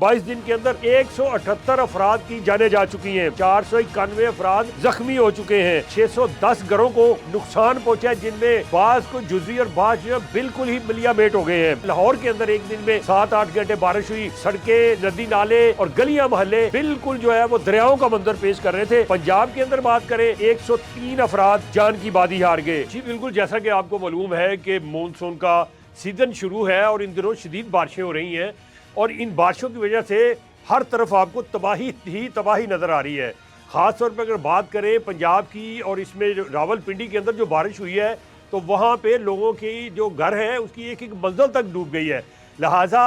22 दिन के अंदर 178 अफराद की जानें जा चुकी हैं, 491 अफराद जख्मी हो चुके हैं, 610 घरों को नुकसान पहुंचा है, जिनमें बाज को जुजी और बाज जो है बिल्कुल ही मिलियामेट हो गए हैं। लाहौर के अंदर एक दिन में 7-8 घंटे बारिश हुई, सड़कें, नदी नाले और गलियां मोहल्ले बिल्कुल जो है वो दरियाओं का मंजर पेश कर रहे थे। पंजाब के अंदर बात करें 103 अफराद जान की बाजी हार गए। जी बिल्कुल, जैसा कि आपको मालूम है कि मानसून का सीजन शुरू है और इन दिनों शदीद बारिशें हो रही हैं और इन बारिशों की वजह से हर तरफ आपको तबाही ही तबाही नज़र आ रही है। ख़ास तौर पर अगर बात करें पंजाब की और इसमें रावलपिंडी के अंदर जो बारिश हुई है तो वहाँ पे लोगों की जो घर है उसकी एक एक मंजिल तक डूब गई है। लिहाजा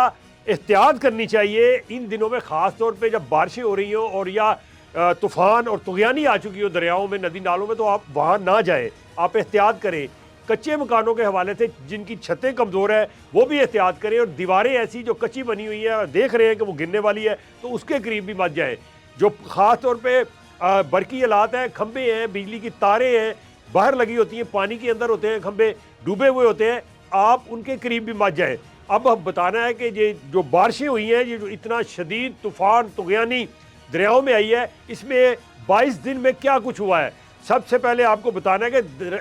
एहतियात करनी चाहिए इन दिनों में, ख़ास तौर पे जब बारिशें हो रही हों और या तूफ़ान और तुग़यानी आ चुकी हो दरियाओं में, नदी नालों में, तो आप वहाँ ना जाएं, आप एहतियात करें। कच्चे मकानों के हवाले से जिनकी छतें कमज़ोर है वो भी एहतियात करें, और दीवारें ऐसी जो कच्ची बनी हुई है और देख रहे हैं कि वो गिरने वाली है तो उसके करीब भी मत जाएँ। जो ख़ास तौर पे बरकी हालात हैं, खंबे हैं, बिजली की तारें हैं, बाहर लगी होती हैं, पानी के अंदर होते हैं, खंबे डूबे हुए होते हैं, आप उनके करीब भी मत जाएँ। अब बताना है कि ये जो बारिशें हुई हैं, ये जो इतना शदीद तूफ़ान तुग़यानी दरियाओं में आई है, इसमें 22 दिन में क्या कुछ हुआ है। सबसे पहले आपको बताना है कि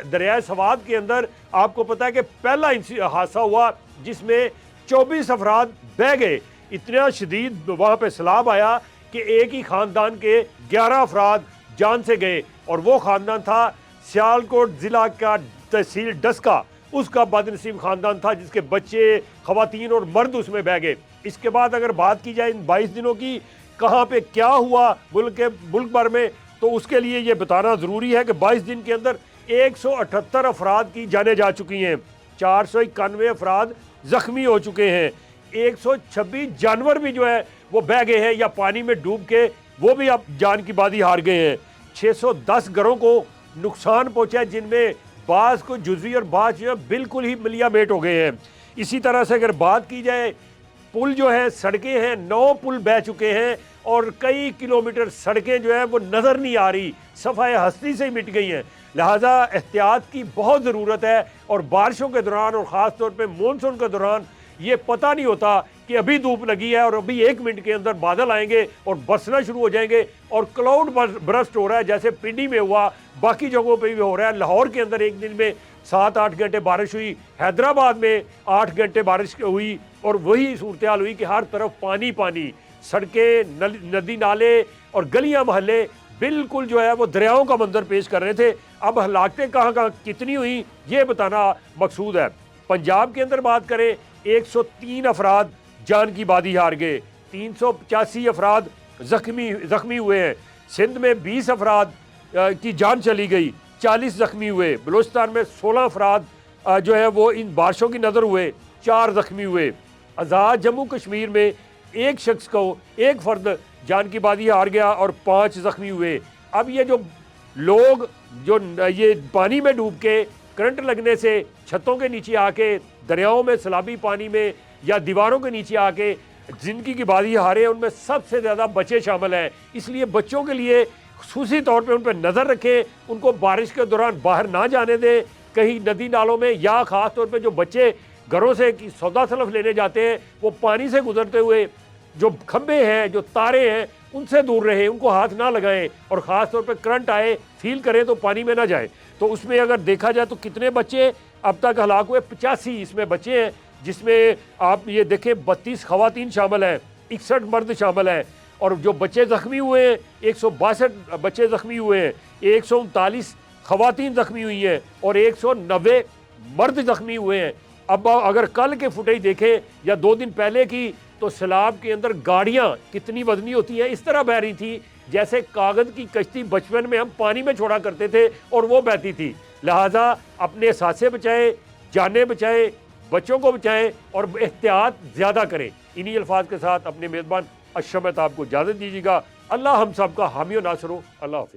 दरिया सवाद के अंदर आपको पता है कि पहला हादसा हुआ जिसमें 24 अफराद बह गए। इतना शदीद वहाँ पे सैलाब आया कि एक ही ख़ानदान के 11 अफराद जान से गए, और वो ख़ानदान था सियालकोट ज़िला का तहसील डस्का, उसका बदनसीब ख़ानदान था जिसके बच्चे, ख़वातीन और मर्द उसमें बह गए। इसके बाद अगर बात की जाए इन 22 दिनों की, कहाँ पे क्या हुआ मुल्क भर में, तो उसके लिए ये बताना ज़रूरी है कि 22 दिन के अंदर 178 अफराद की जानें जा चुकी हैं, 491 अफराद ज़ख्मी हो चुके हैं, 126 जानवर भी जो है वो बह गए हैं या पानी में डूब के वो भी अब जान की बाजी हार गए हैं, 610 घरों को नुकसान पहुँचा है, जिनमें बाज को जुजी और बाज जो है बिल्कुल ही मिलियामेट हो गए हैं। इसी तरह से अगर बात की जाए, पुल जो है, सड़कें हैं, 9 पुल बह चुके हैं और कई किलोमीटर सड़कें जो है वो नज़र नहीं आ रही, सफ़ाए हस्ती से ही मिट गई हैं। लिहाजा एहतियात की बहुत ज़रूरत है, और बारिशों के दौरान और ख़ास तौर पे मानसून के दौरान ये पता नहीं होता कि अभी धूप लगी है और अभी 1 मिनट के अंदर बादल आएंगे और बरसना शुरू हो जाएंगे और क्लाउड बर्स्ट हो रहा है, जैसे पिंडी में हुआ, बाकी जगहों पे भी हो रहा है। लाहौर के अंदर एक दिन में 7-8 घंटे बारिश हुई, हैदराबाद में 8 घंटे बारिश हुई, और वही सूरत हाल हुई कि हर तरफ पानी पानी, सड़कें, नदी नाले और गलियां मोहल्ले बिल्कुल जो है वो दरियाओं का मंजर पेश कर रहे थे। अब हलाकतें कहाँ कहाँ कितनी हुई ये बताना मकसूद है। पंजाब के अंदर बात करें 103 अफराद जान की बाजी हार गए, 385 अफराद जख्मी हुए हैं, सिंध में 20 अफराद की जान चली गई, 40 जख्मी हुए, बलूचिस्तान में 16 अफराद जो है वो इन बारिशों की नज़र हुए, 4 जख्मी हुए। आज़ाद जम्मू कश्मीर में एक शख्स को, एक फ़र्द जान की बाजी हार गया और 5 जख्मी हुए। अब ये जो लोग जो ये पानी में डूब के, करंट लगने से छतों के नीचे आके, दरियाओं में सैलाबी पानी में या दीवारों के नीचे आके ज़िंदगी की बाजी हारे हैं, उनमें सबसे ज़्यादा बच्चे शामिल हैं। इसलिए बच्चों के लिए खुसूसी तौर पे उन पर नज़र रखें, उनको बारिश के दौरान बाहर ना जाने दें कहीं नदी नालों में, या ख़ास तौर पे जो बच्चे घरों से सौदा सलफ लेने जाते हैं वो पानी से गुजरते हुए जो खंबे हैं, जो तारे हैं, उनसे दूर रहें, उनको हाथ ना लगाएं, और ख़ास तौर पे करंट आए फील करें तो पानी में ना जाएं। तो उसमें अगर देखा जाए तो कितने बच्चे अब तक हलाक हुए, 85 इसमें बच्चे हैं, जिसमें आप ये देखें 32 ख़वातीन शामिल हैं, 61 मर्द शामिल हैं, और जो बच्चे ज़ख्मी हुए हैं 162 बच्चे ज़ख्मी हुए हैं, 139 ख़वातीन ज़ख्मी हुई हैं और 190 मर्द ज़ख्मी हुए हैं। अब अगर कल के फुटेज देखें या 2 दिन पहले की, तो सैलाब के अंदर गाड़ियाँ कितनी वजनी होती हैं, इस तरह बह रही थी जैसे कागज़ की कश्ती बचपन में हम पानी में छोड़ा करते थे और वो बहती थी। लिहाजा अपने सांसें बचाएं, जानें बचाएं, बच्चों को बचाएं और एहतियात ज़्यादा करें। इन्हीं अल्फाज के साथ अपने मेज़बान अशरफ मेहताब को इजाज़त दीजिएगा। अल्लाह हम सब का हामी और नासर हो। अल्लाह हाफ़िज़।